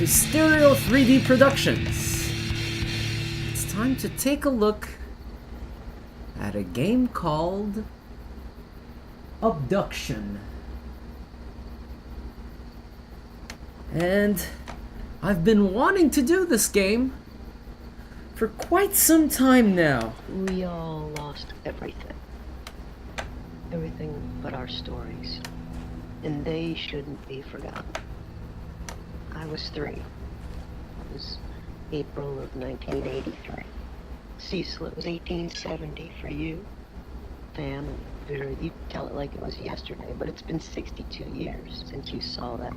Stereo 3D Productions. It's time to take a look at a game called Obduction. And I've been wanting to do this game for quite some time now. We all lost everything. Everything but our stories. And they shouldn't be forgotten. I was 3. It was April of 1983. Cecil, it was 1870 for you. Pam and Vera, you tell it like it was yesterday, but it's been 62 years since you saw that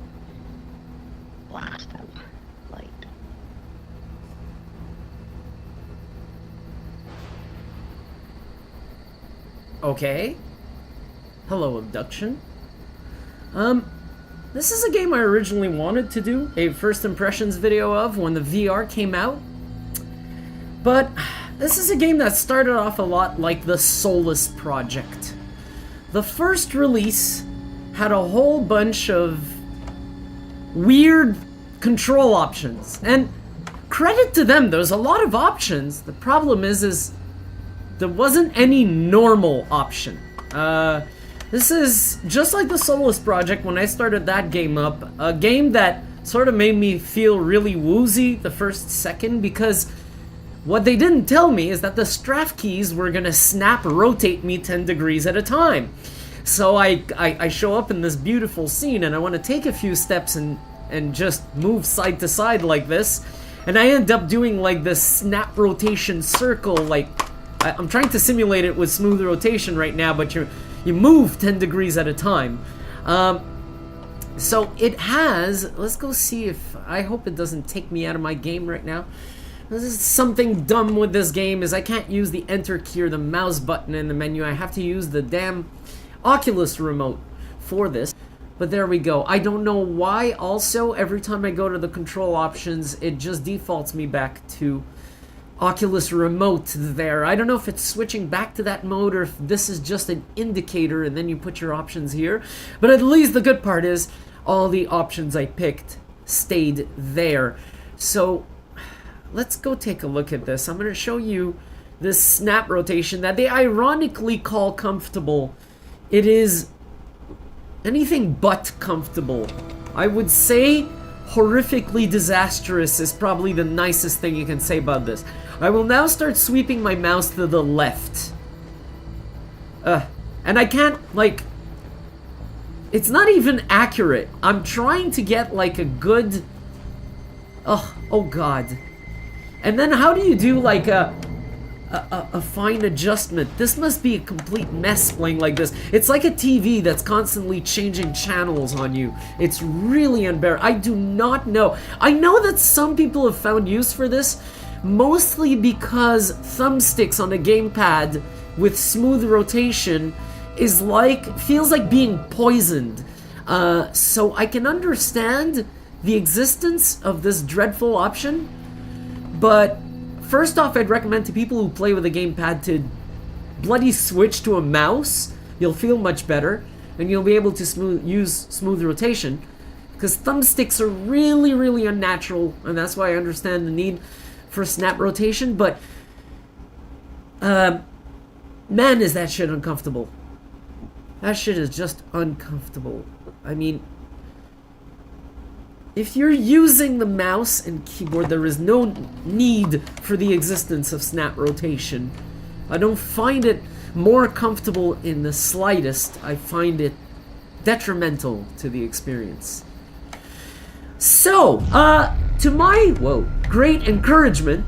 blast of light. Okay. Hello, Obduction. This is a game I originally wanted to do a first impressions video of when the VR came out. But this is a game that started off a lot like the Solus project. The first release had a whole bunch of weird control options. And credit to them, there's a lot of options. The problem is there wasn't any normal option. This is just like the Solus project when I started that game up. A game that sort of made me feel really woozy the first second, because what they didn't tell me is that the strap keys were gonna snap rotate me 10 degrees at a time. So I show up in this beautiful scene and I want to take a few steps and just move side to side like this. And I end up doing like this snap rotation circle, like I'm trying to simulate it with smooth rotation right now, but you move 10 degrees at a time. So it has, let's go see if, I hope it doesn't take me out of my game right now. This is something dumb with this game is I can't use the enter key or the mouse button in the menu. I have to use the damn Oculus remote for this. But there we go. I don't know why also every time I go to the control options, it just defaults me back to Oculus remote there. I don't know if it's switching back to that mode or if this is just an indicator and then you put your options here. But at least the good part is all the options I picked stayed there. So let's go take a look at this. I'm going to show you this snap rotation that they ironically call comfortable. It is anything but comfortable. I would say horrifically disastrous is probably the nicest thing you can say about this. I will now start sweeping my mouse to the left. And I can't, like, it's not even accurate. I'm trying to get like a good, oh god. And then how do you do like a fine adjustment? This must be a complete mess playing like this. It's like a TV that's constantly changing channels on you. It's really unbearable. I do not know. I know that some people have found use for this, mostly because thumbsticks on a gamepad with smooth rotation is like, feels like being poisoned. So I can understand the existence of this dreadful option, but first off, I'd recommend to people who play with a gamepad to bloody switch to a mouse. You'll feel much better, and you'll be able to use smooth rotation, because thumbsticks are really, really unnatural, and that's why I understand the need for snap rotation, but man, is that shit uncomfortable. That shit is just uncomfortable. I mean, if you're using the mouse and keyboard, there is no need for the existence of snap rotation. I don't find it more comfortable in the slightest. I find it detrimental to the experience. So, to my, great encouragement,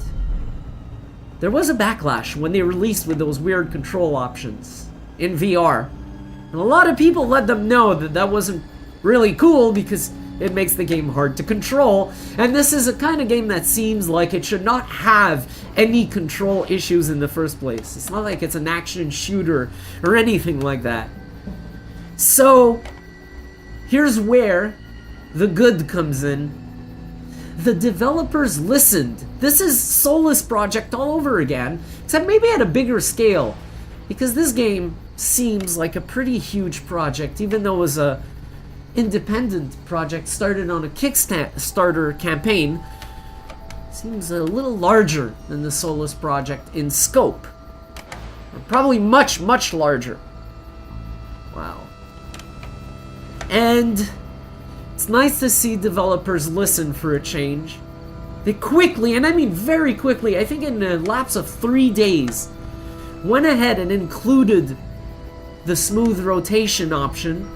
there was a backlash when they released with those weird control options in VR. And a lot of people let them know that that wasn't really cool because it makes the game hard to control, and this is a kind of game that seems like it should not have any control issues in the first place. It's not like it's an action shooter or anything like that. So, here's where the good comes in. The developers listened. This is Solus project all over again, except maybe at a bigger scale, because this game seems like a pretty huge project, even though it was a independent project started on a Kickstarter campaign seems a little larger than the Solus project in scope. Or probably much, much larger. Wow. And it's nice to see developers listen for a change. They quickly, and I mean very quickly, I think in a lapse of 3 days, went ahead and included the smooth rotation option.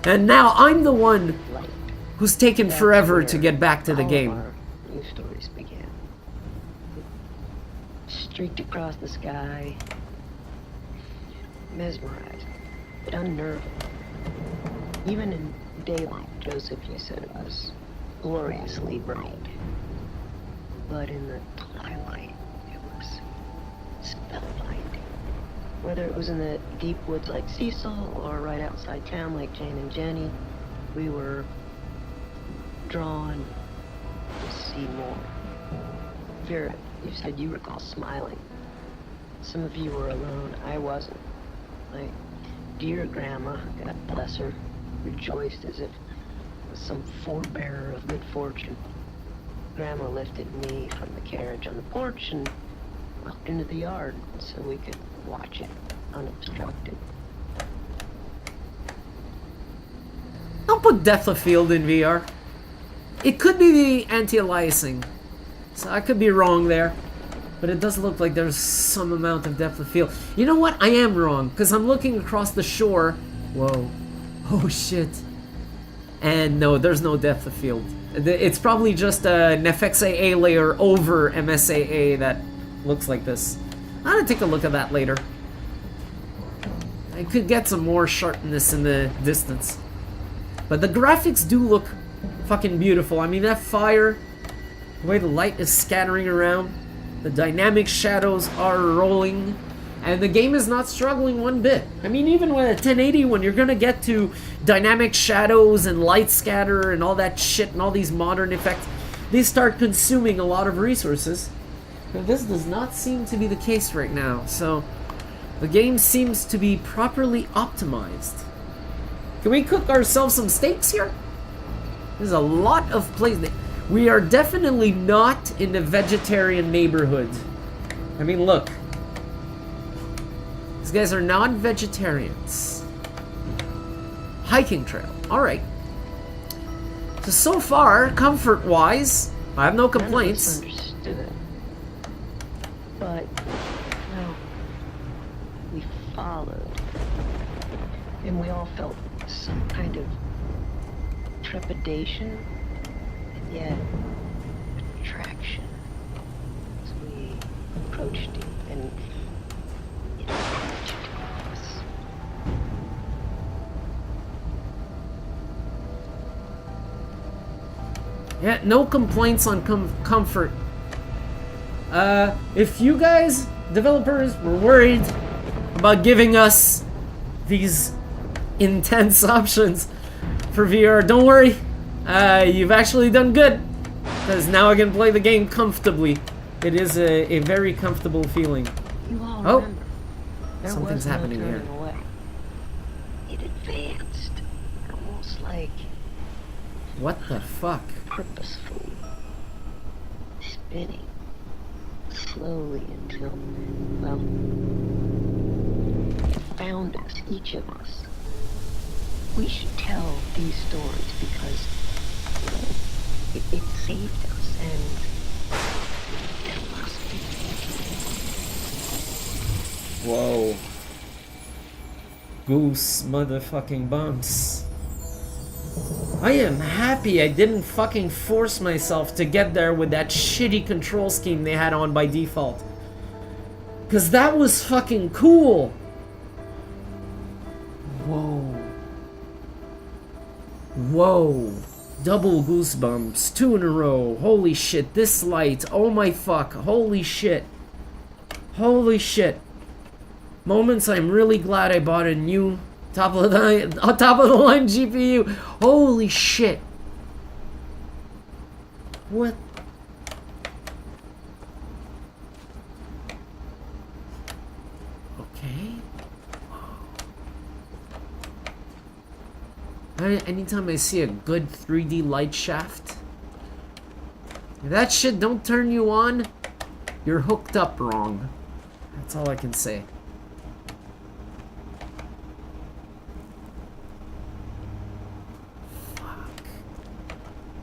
And now I'm the one who's taken forever to get back to the game. Our new stories began. Streaked across the sky, mesmerized, but unnerving. Even in daylight, Joseph, you said, it was gloriously bright. But in the twilight, it was spellbinding. Whether it was in the deep woods like Cecil or right outside town like Jane and Jenny, we were drawn to see more. Vera, you said you recall smiling. Some of you were alone. I wasn't. My dear grandma, God bless her, rejoiced as if it was some forebearer of good fortune. Grandma lifted me from the carriage on the porch and walked into the yard so we could watch it unobstructed. Don't put depth of field in VR. It could be the anti-aliasing, so I could be wrong there, but it does look like there's some amount of depth of field. You know what? I am wrong, because I'm looking across the shore. Whoa. Oh shit. And no, there's no depth of field. It's probably just an FXAA layer over MSAA that looks like this. I'm gonna take a look at that later. I could get some more sharpness in the distance. But the graphics do look fucking beautiful. I mean, that fire, the way the light is scattering around, the dynamic shadows are rolling, and the game is not struggling one bit. I mean, even with a 1080, when you're gonna get to dynamic shadows and light scatter and all that shit and all these modern effects, they start consuming a lot of resources. But this does not seem to be the case right now, so the game seems to be properly optimized. Can we cook ourselves some steaks here? There's a lot of places. We are definitely not in the vegetarian neighborhood. I mean, look. These guys are non-vegetarians. Hiking trail. Alright. So far, comfort-wise, I have no complaints. None of us understood. But, well, we followed. And we all felt some kind of trepidation, and yet attraction as we approached it, and it attached to us. Yeah, no complaints on comfort. If you guys, developers, were worried about giving us these intense options for VR, don't worry. You've actually done good, because now I can play the game comfortably. It is a very comfortable feeling. You all Oh, remember, there something's was no happening here. turning away. It advanced, almost like What the fuck? purposefully, spinning slowly until, well, it found us, each of us. We should tell these stories because it saved us, and there must be. Whoa. Goose motherfucking bumps. I am happy I didn't fucking force myself to get there with that shitty control scheme they had on by default. Cause that was fucking cool. Whoa. Whoa. Double goosebumps. 2 in a row. Holy shit. This light. Oh my fuck. Holy shit. Holy shit. Moments I'm really glad I bought a new top of the line GPU. Holy shit. What? Okay. Anytime I see a good 3D light shaft, if that shit don't turn you on, you're hooked up wrong. That's all I can say.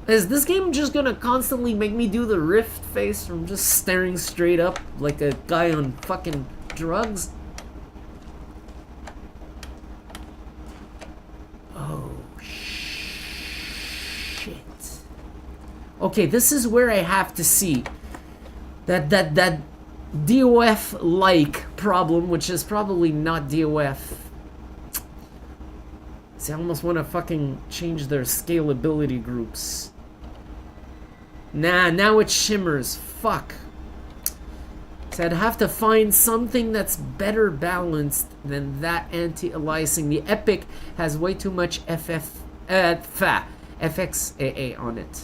Is this game just gonna constantly make me do the Rift face from just staring straight up like a guy on fucking drugs? Oh, shit. Okay, this is where I have to see that DOF-like problem, which is probably not DOF. See, I almost want to fucking change their scalability groups. Nah, now it shimmers. Fuck. So I'd have to find something that's better balanced than that anti-aliasing. The Epic has way too much FXAA on it.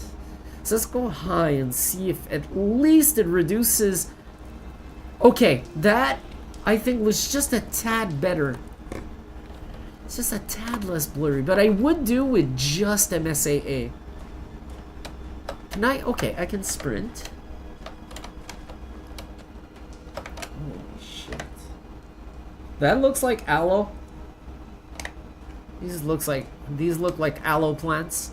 So let's go high and see if at least it reduces... Okay, that I think was just a tad better. It's just a tad less blurry, but I would do with just MSAA. Can I? Okay, I can sprint. Holy shit. That looks like aloe. These look like aloe plants.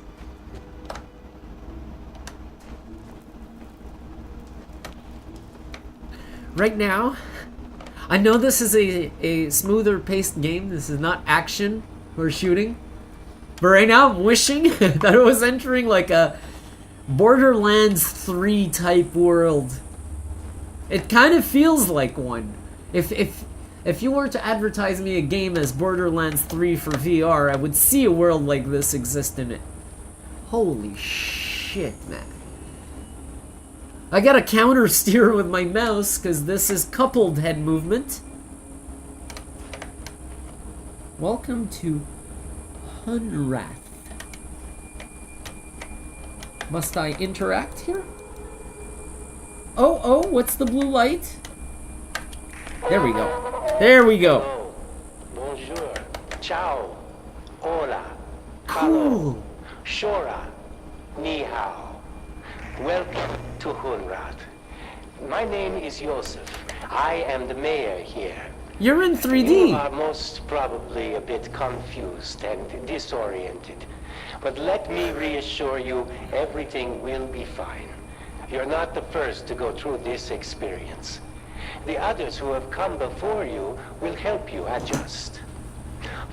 Right now, I know this is a smoother paced game. This is not action or shooting. But right now I'm wishing that I was entering like a Borderlands 3 type world. It kind of feels like one. If you were to advertise me a game as Borderlands 3 for VR, I would see a world like this exist in it. Holy shit, man. I gotta counter steer with my mouse because this is coupled head movement. Welcome to Hunrath. Must I interact here? Oh, what's the blue light? There we go. There we go. Hello. Bonjour. Ciao. Hola. Cool. Shora. Ni hao. Welcome to Hunrath. My name is Joseph. I am the mayor here. You're in 3D. You are most probably a bit confused and disoriented. But let me reassure you, everything will be fine. You're not the first to go through this experience. The others who have come before you will help you adjust.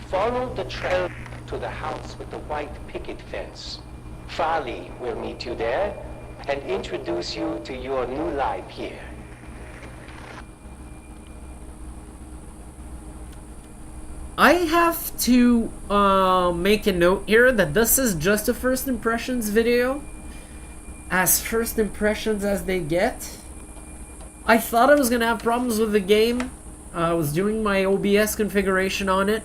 Follow the trail to the house with the white picket fence. Fali will meet you there and introduce you to your new life here. I have to make a note here that this is just a first impressions video. As first impressions as they get. I thought I was gonna have problems with the game. I was doing my OBS configuration on it.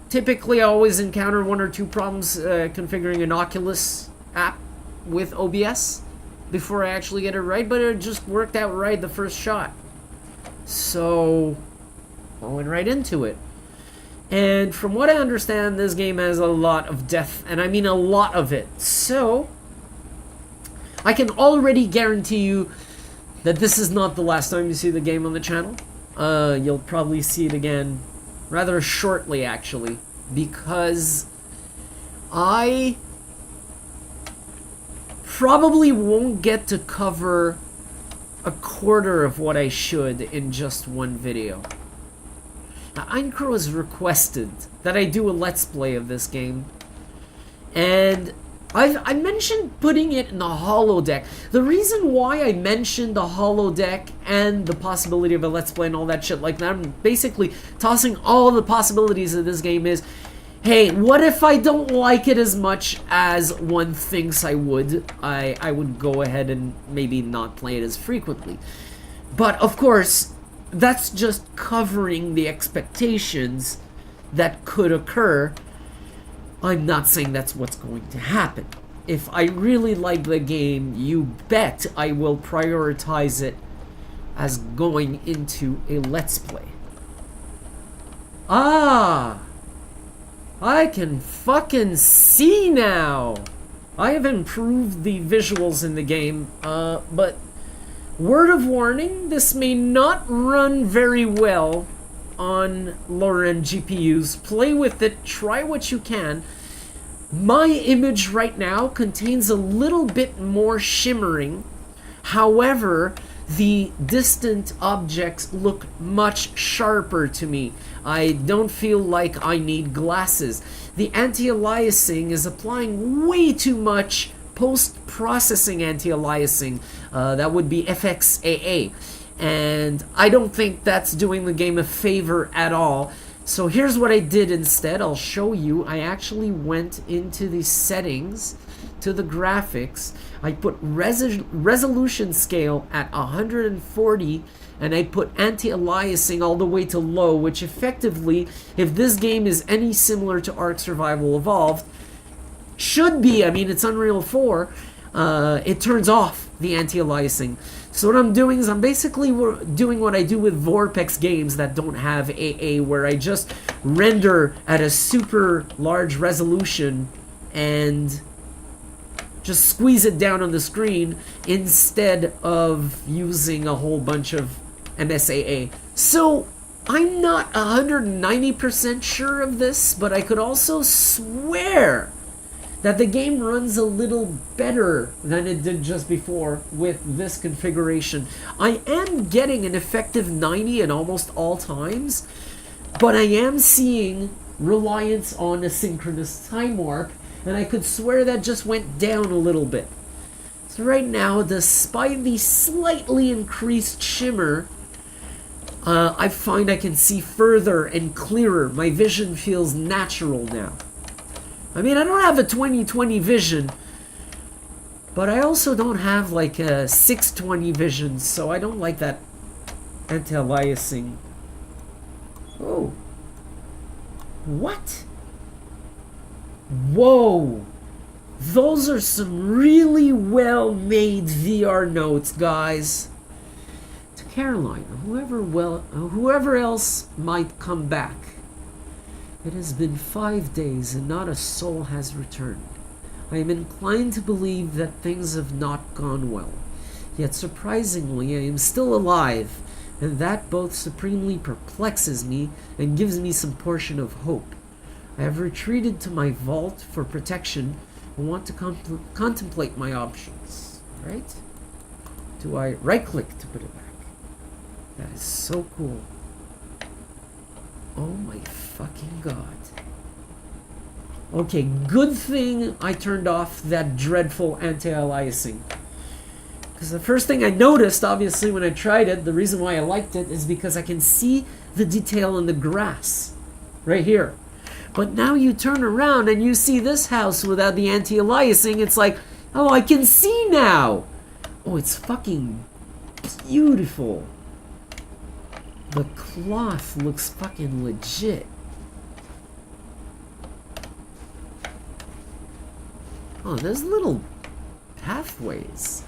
Typically I always encounter one or two problems configuring an Oculus app with OBS before I actually get it right, but it just worked out right the first shot. So I went right into it. And from what I understand, this game has a lot of death, and I mean a lot of it. So I can already guarantee you that this is not the last time you see the game on the channel. You'll probably see it again rather shortly, actually, because I probably won't get to cover a quarter of what I should in just one video. Now, Eincrow has requested that I do a Let's Play of this game, and I mentioned putting it in the holodeck. The reason why I mentioned the holodeck and the possibility of a Let's Play and all that shit like that, I'm basically tossing all the possibilities of this game is, hey, what if I don't like it as much as one thinks I would? I would go ahead and maybe not play it as frequently. But, of course, that's just covering the expectations that could occur. I'm not saying that's what's going to happen. If I really like the game, you bet I will prioritize it as going into a Let's Play. Ah, I can fucking see now. I have improved the visuals in the game, but word of warning, this may not run very well on lower-end GPUs. Play with it, try what you can. My image right now contains a little bit more shimmering. However, the distant objects look much sharper to me. I don't feel like I need glasses. The anti-aliasing is applying way too much post-processing anti-aliasing. That would be FXAA. And I don't think that's doing the game a favor at all. So here's what I did instead. I'll show you. I actually went into the settings, to the graphics. I put resolution scale at 140, and I put anti-aliasing all the way to low, which effectively, if this game is any similar to Ark Survival Evolved, should be. I mean, it's Unreal 4. It turns off the anti-aliasing. So what I'm doing is I'm basically doing what I do with Vorpex games that don't have AA, where I just render at a super large resolution and just squeeze it down on the screen instead of using a whole bunch of MSAA. So I'm not 190% sure of this, but I could also swear that the game runs a little better than it did just before with this configuration. I am getting an effective 90 at almost all times, but I am seeing reliance on asynchronous time warp, and I could swear that just went down a little bit. So right now, despite the slightly increased shimmer, I find I can see further and clearer. My vision feels natural now. I mean, I don't have a 20/20 vision, but I also don't have like a 620 vision, so I don't like that anti-aliasing. Oh. What? Whoa. Those are some really well-made VR notes, guys. To Caroline, whoever else might come back. It has been 5 days and not a soul has returned. I am inclined to believe that things have not gone well. Yet surprisingly, I am still alive, and that both supremely perplexes me and gives me some portion of hope. I have retreated to my vault for protection and want to contemplate my options. Right? Do I right-click to put it back? That is so cool. Oh my fucking god. Okay, good thing I turned off that dreadful anti-aliasing. Because the first thing I noticed, obviously, when I tried it, the reason why I liked it is because I can see the detail in the grass. Right here. But now you turn around and you see this house without the anti-aliasing, it's like, oh, I can see now! Oh, it's fucking beautiful. The cloth looks fucking legit. Oh, there's little pathways.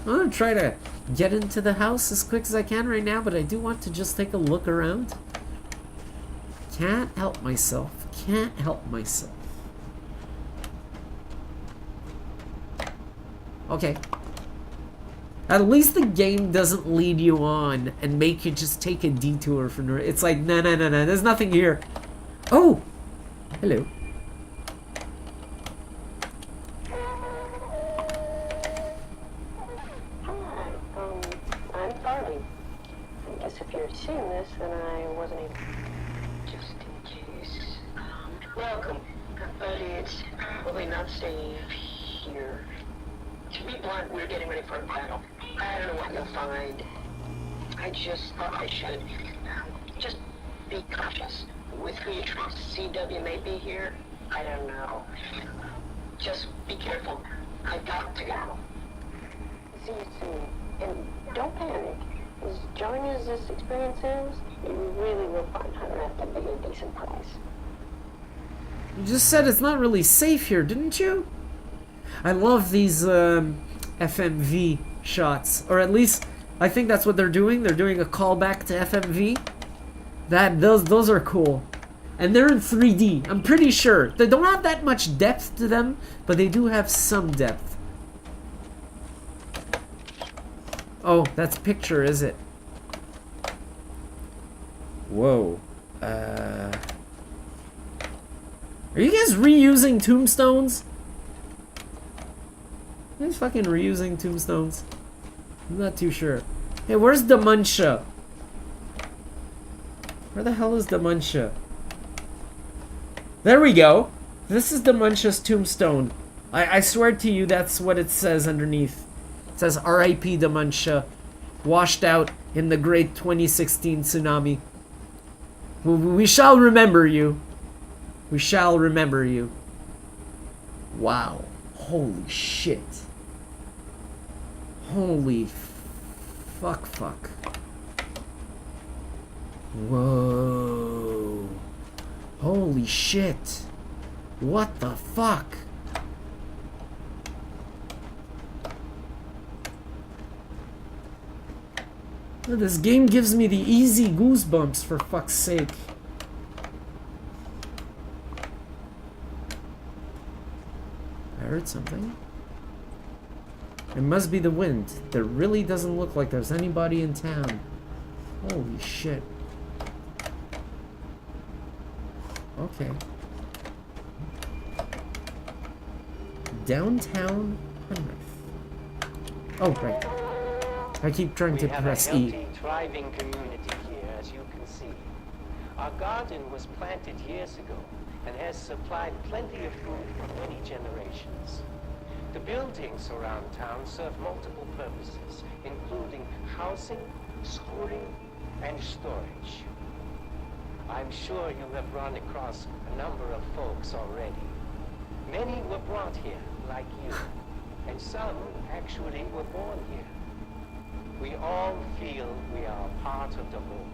I'm gonna try to get into the house as quick as I can right now, but I do want to just take a look around. Can't help myself. Can't help myself. Okay. At least the game doesn't lead you on and make you just take a detour from there. It's like, no, there's nothing here. Oh! Hello. I'm Farley. I guess if you're seeing this, then I wasn't able. Just in case. Welcome. But it's probably not staying here. To be blunt, we're getting ready for a battle. I don't know what you'll find. I just thought I should. Just be cautious with who you trust. CW may be here. I don't know. Just be careful. I've got to go. See you soon. And don't panic. As jarring as this experience is, you really will find Hunter at to be a decent price. You just said it's not really safe here, didn't you? I love these FMV shots, or at least I think that's what they're doing. They're doing a callback to FMV. Those are cool. And they're in 3D. I'm pretty sure. They don't have that much depth to them, but they do have some depth. Oh, that's picture, is it? Whoa. Are you guys reusing tombstones? Are you guys fucking reusing tombstones? I'm not too sure. Hey, where's Dementia? Where the hell is Dementia? There we go. This is Dementia's tombstone. I swear to you, that's what it says underneath. It says R.I.P. Dementia, washed out in the great 2016 tsunami. We shall remember you. We shall remember you. Wow. Holy shit. Holy fuck. Whoa. Holy shit. What the fuck? This game gives me the easy goosebumps, for fuck's sake. I heard something. It must be the wind. There really doesn't look like there's anybody in town. Holy shit. Okay. Downtown Penrith. Oh, right. I keep trying to press E. We have a healthy, thriving community here, as you can see. Our garden was planted years ago and has supplied plenty of food for many generations. The buildings around town serve multiple purposes, including housing, schooling, and storage. I'm sure you have run across a number of folks already. Many were brought here, like you, and some actually were born here. We all feel we are a part of the whole.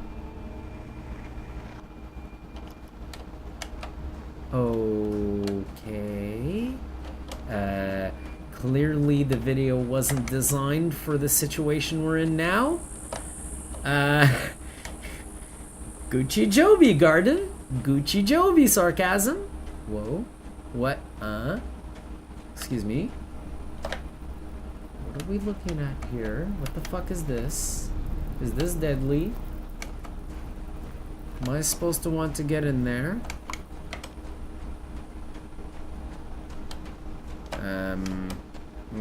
Okay. Clearly the video wasn't designed for the situation we're in now. Gucci Joby garden. Gucci Joby sarcasm. Whoa. What? Excuse me. What are we looking at here? What the fuck is this? Is this deadly? Am I supposed to want to get in there?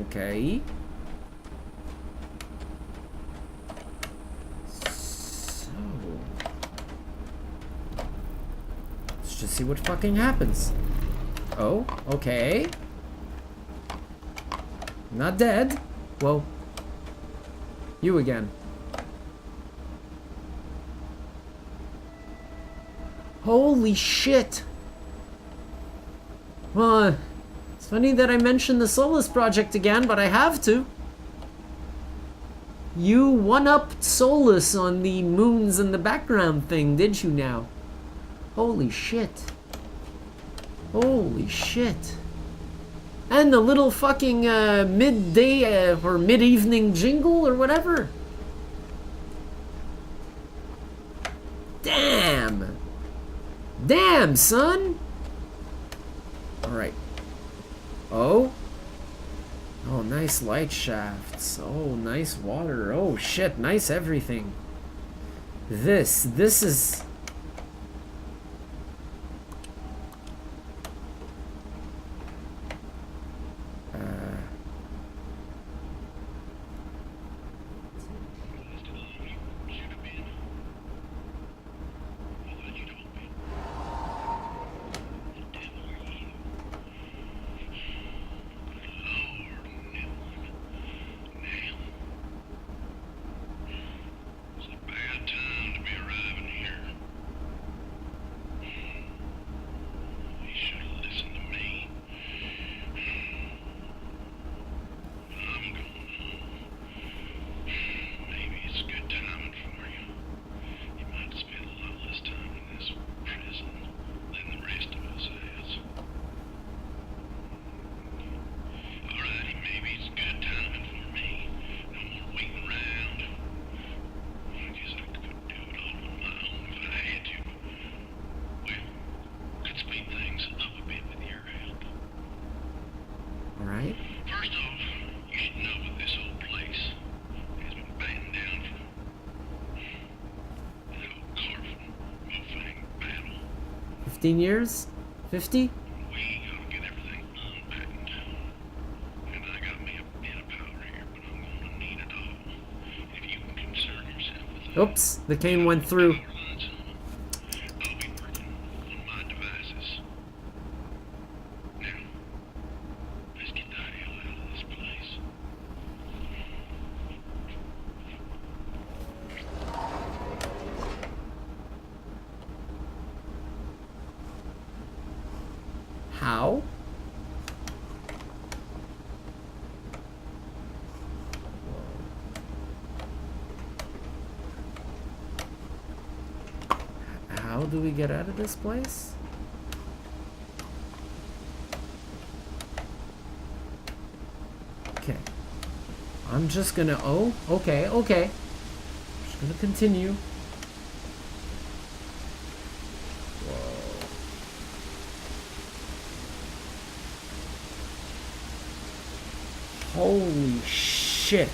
Okay. So... let's just see what fucking happens. Oh, okay. Not dead. Well, you again. Holy shit. Well, it's funny that I mentioned the Solus project again, but I have to. You one-upped Solus on the moons in the background thing, did you now? Holy shit. Holy shit. And the little fucking midday or mid-evening jingle or whatever. Damn. Damn, son. Alright. Oh. Oh, nice light shafts. Oh, nice water. Oh, shit. Nice everything. This is... 15 years? 50? We gotta get everything unpacked. And I got me a bit of powder here, but I'm gonna need it all. If you can concern yourself with Oops, the cane went through. power lines on them, I'll be working on my devices. Now, let's get the hell out of this place. How? How do we get out of this place? Okay. I'm just gonna... Oh, okay, okay. Just gonna continue. Holy shit.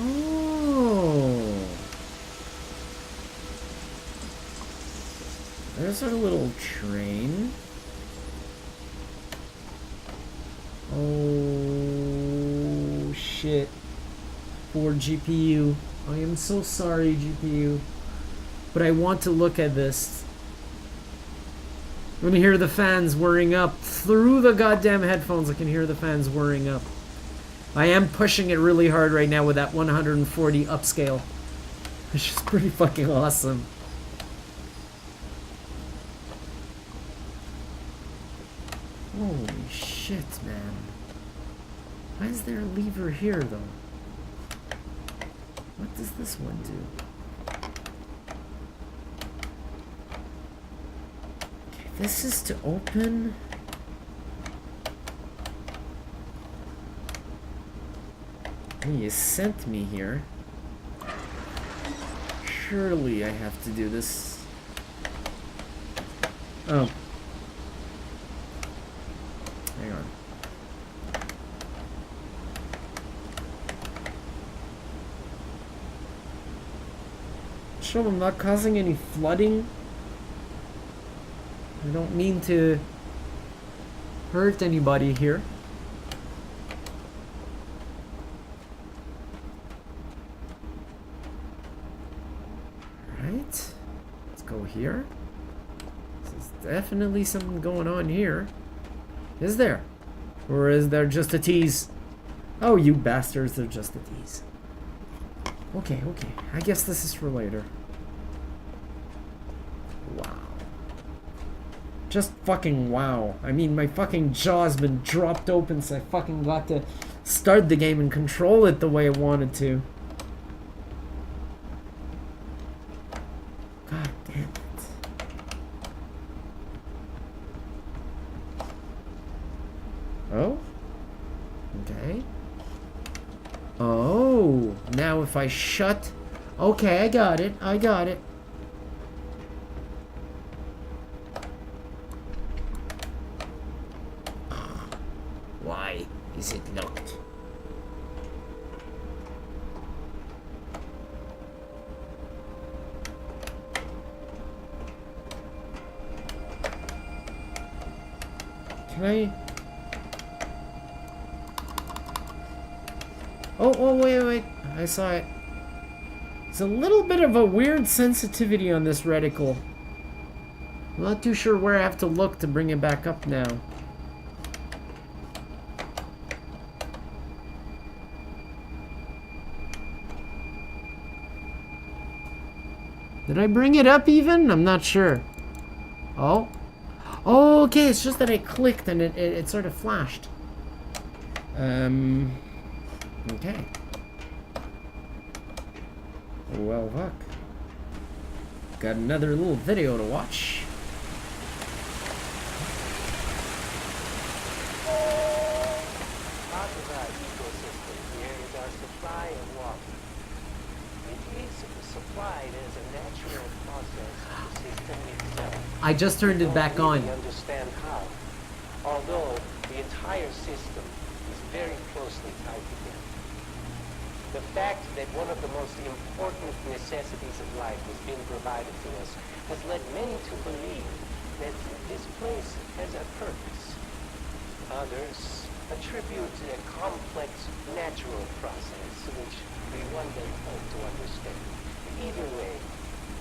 Oh. There's our little train. Oh shit. Poor GPU. I am so sorry, GPU. But I want to look at this. I'm gonna hear the fans whirring up. Through the goddamn headphones, I can hear the fans whirring up. I am pushing it really hard right now with that 140 upscale. It's just pretty fucking awesome. Holy shit, man. Why is there a lever here, though? What does this one do? Okay, this is to open... You sent me here. Surely I have to do this. Oh. Hang on. Sure, I'm not causing any flooding. I don't mean to hurt anybody here. Here? There's definitely something going on here. Is there? Or is there just a tease? Oh, you bastards, they're just a tease. Okay, okay. I guess this is for later. Wow. Just fucking wow. I mean, my fucking jaw's been dropped open, so I fucking got to start the game and control it the way I wanted to. God damn it. Oh? Okay. Oh, now if I shut... Okay, I got it. I got it. Why is it locked? Can I... Oh, wait. I saw it. It's a little bit of a weird sensitivity on this reticle. I'm not too sure where I have to look to bring it back up now. Did I bring it up even? I'm not sure. Oh. Oh, okay, it's just that I clicked and it sort of flashed. Okay. Well, fuck. got another little video to watch. Part of our ecosystem here is our supply of water. It is supplied as a natural process of the system itself. I just turned it back on. We understand how, although the entire system is very closely tied together. The fact that one of the most important necessities of life has been provided to us has led many to believe that this place has a purpose. Others attribute a complex natural process which we one day hope to understand. Either way,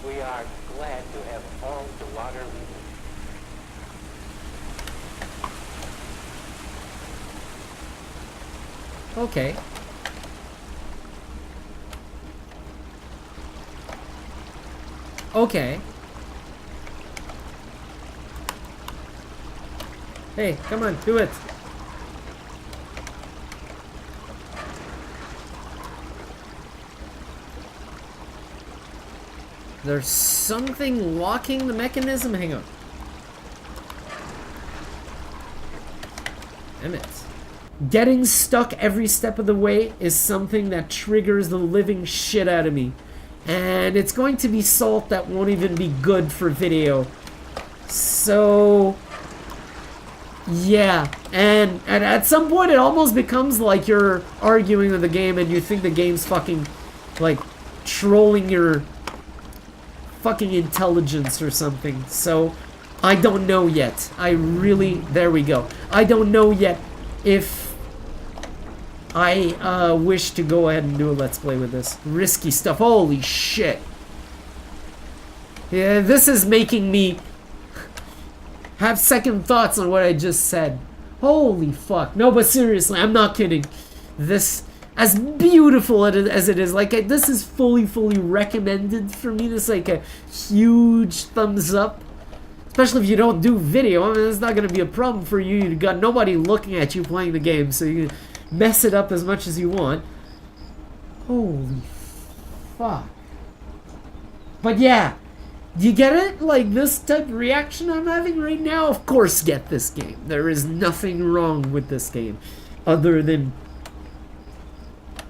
we are glad to have all the water we need. Okay. Okay. Hey, come on, do it. There's something locking the mechanism. Hang on. Damn it. Getting stuck every step of the way is something that triggers the living shit out of me. And it's going to be salt that won't even be good for video. So... yeah. And at some point it almost becomes like you're arguing with the game and you think the game's fucking, like, trolling your fucking intelligence or something. So, I don't know yet. There we go. I don't know yet if I wish to go ahead and do a Let's Play with this. Risky stuff. Holy shit. Yeah, this is making me have second thoughts on what I just said. Holy fuck. No, but seriously, I'm not kidding. This, as beautiful as it is, like, this is fully recommended for me. This is like a huge thumbs up. Especially if you don't do video. I mean, it's not going to be a problem for you. You've got nobody looking at you playing the game, so you can mess it up as much as you want. Holy fuck. But yeah, do you get it? Like, this type of reaction I'm having right now? Of course get this game. There is nothing wrong with this game. Other than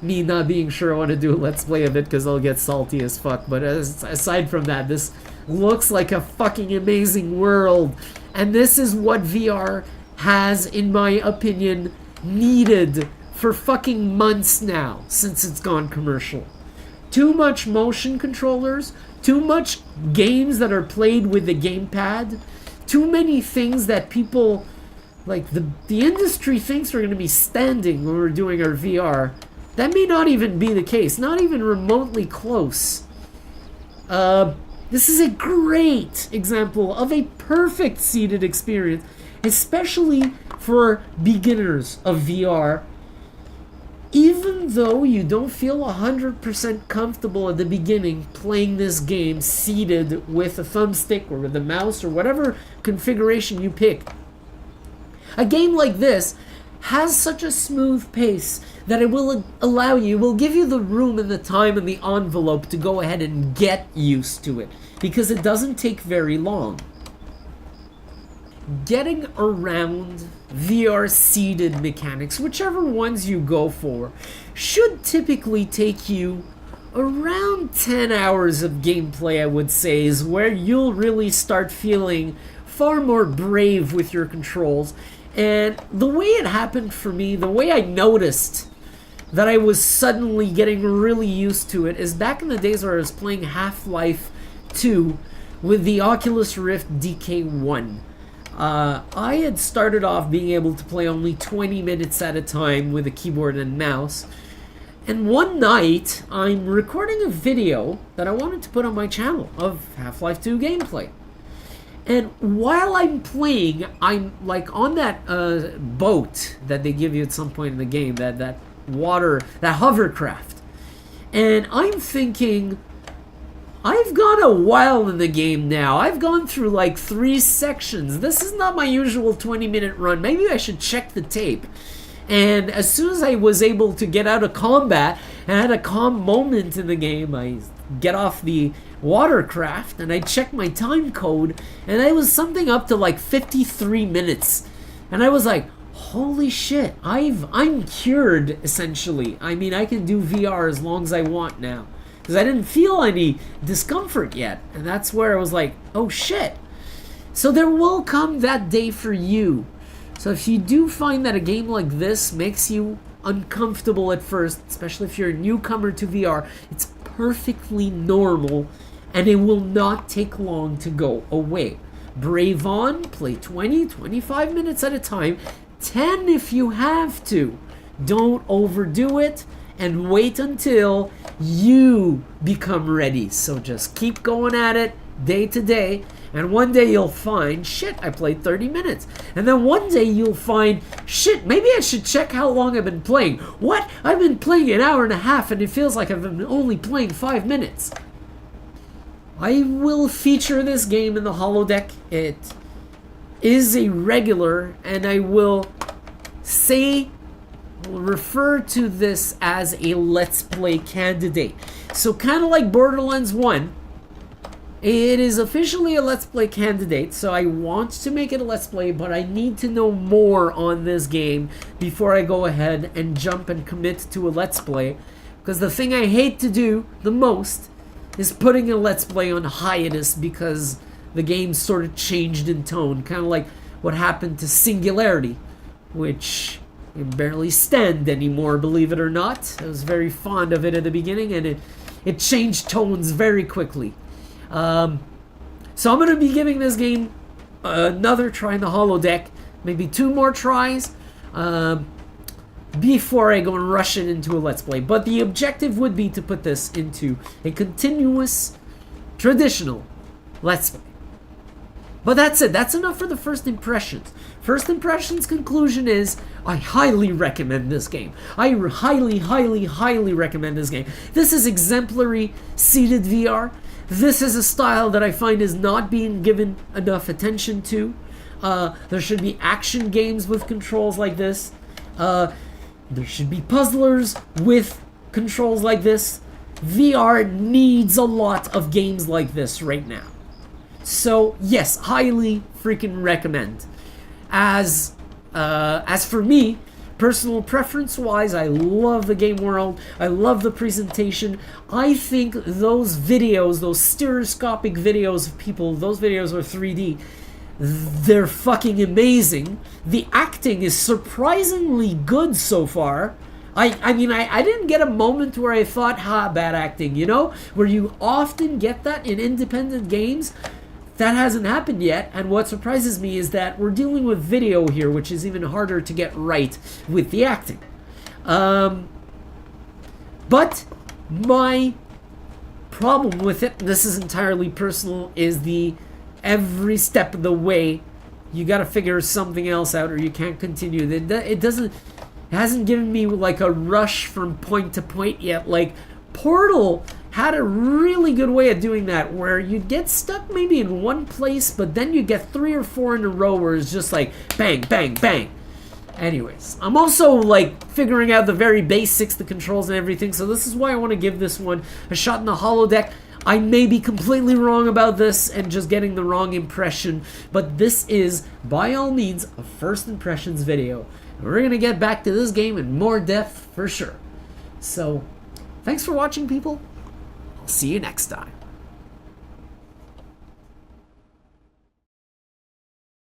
me not being sure I want to do a Let's Play of it because I'll get salty as fuck. But aside from that, this looks like a fucking amazing world. And this is what VR has, in my opinion, needed for fucking months now since it's gone commercial. Too much motion controllers, too much games that are played with the gamepad, too many things that people, like, the industry thinks are going to be standing when we're doing our VR. That may not even be the case, not even remotely close. This is a great example of a perfect seated experience, especially for beginners of VR. Even though you don't feel 100% comfortable at the beginning playing this game seated with a thumbstick or with a mouse or whatever configuration you pick, a game like this has such a smooth pace that it will will give you the room and the time and the envelope to go ahead and get used to it, because it doesn't take very long. Getting around VR seated mechanics, whichever ones you go for, should typically take you around 10 hours of gameplay, I would say, is where you'll really start feeling far more brave with your controls. And the way it happened for me, the way I noticed that I was suddenly getting really used to it, is back in the days where I was playing Half-Life 2 with the Oculus Rift DK1. I had started off being able to play only 20 minutes at a time with a keyboard and mouse. And one night, I'm recording a video that I wanted to put on my channel of Half-Life 2 gameplay. And while I'm playing, I'm like on that boat that they give you at some point in the game, that water, that hovercraft. And I'm thinking, I've gone a while in the game now. I've gone through like 3 sections. This is not my usual 20-minute run. Maybe I should check the tape. And as soon as I was able to get out of combat And at a calm moment in the game, I get off the watercraft and I check my time code, and I was something up to like 53 minutes. And I was like, holy shit, I'm cured, essentially. I mean, I can do VR as long as I want now. Because I didn't feel any discomfort yet. And that's where I was like, oh shit. So there will come that day for you. So if you do find that a game like this makes you uncomfortable at first, especially if you're a newcomer to VR, it's perfectly normal and it will not take long to go away. Brave on, play 20, 25 minutes at a time, 10 if you have to. Don't overdo it and wait until you become ready. So just keep going at it day to day, and one day you'll find, shit, I played 30 minutes. And then one day you'll find, shit, maybe I should check how long I've been playing. What? I've been playing an hour and a half and it feels like I've been only playing 5 minutes. I will feature this game in the holodeck. It is a regular, and I will refer to this as a Let's Play candidate. So kind of like Borderlands 1, it is officially a Let's Play candidate, so I want to make it a Let's Play, but I need to know more on this game before I go ahead and jump and commit to a Let's Play. Because the thing I hate to do the most is putting a Let's Play on hiatus because the game sort of changed in tone. Kind of like what happened to Singularity, which I barely stand anymore, believe it or not. I was very fond of it at the beginning, and it changed tones very quickly. So I'm going to be giving this game another try in the holodeck, maybe 2 more tries, before I go and rush it into a Let's Play. But the objective would be to put this into a continuous, traditional Let's Play. But that's it. That's enough for the first impressions. First impressions conclusion is, I highly recommend this game. I highly, highly, highly recommend this game. This is exemplary seated VR. This is a style that I find is not being given enough attention to. There should be action games with controls like this. There should be puzzlers with controls like this. VR needs a lot of games like this right now. So yes, highly freaking recommend. As for me, personal preference wise, I love the game world. I love the presentation. I think those videos, those stereoscopic videos of people, those videos are 3D. They're fucking amazing. The acting is surprisingly good so far. I mean, I didn't get a moment where I thought, bad acting, you know? Where you often get that in independent games. That hasn't happened yet, and what surprises me is that we're dealing with video here, which is even harder to get right with the acting. But my problem with it, this is entirely personal, is every step of the way you gotta figure something else out or you can't continue. It hasn't given me like a rush from point to point yet. Like Portal had a really good way of doing that, where you'd get stuck maybe in one place, but then you get 3 or 4 in a row where it's just like bang, bang, bang. Anyways, I'm also like figuring out the very basics, the controls and everything, so this is why I want to give this one a shot in the holodeck. I may be completely wrong about this and just getting the wrong impression, but this is, by all means, a first impressions video. And we're going to get back to this game in more depth for sure. So, thanks for watching, people. I'll see you next time.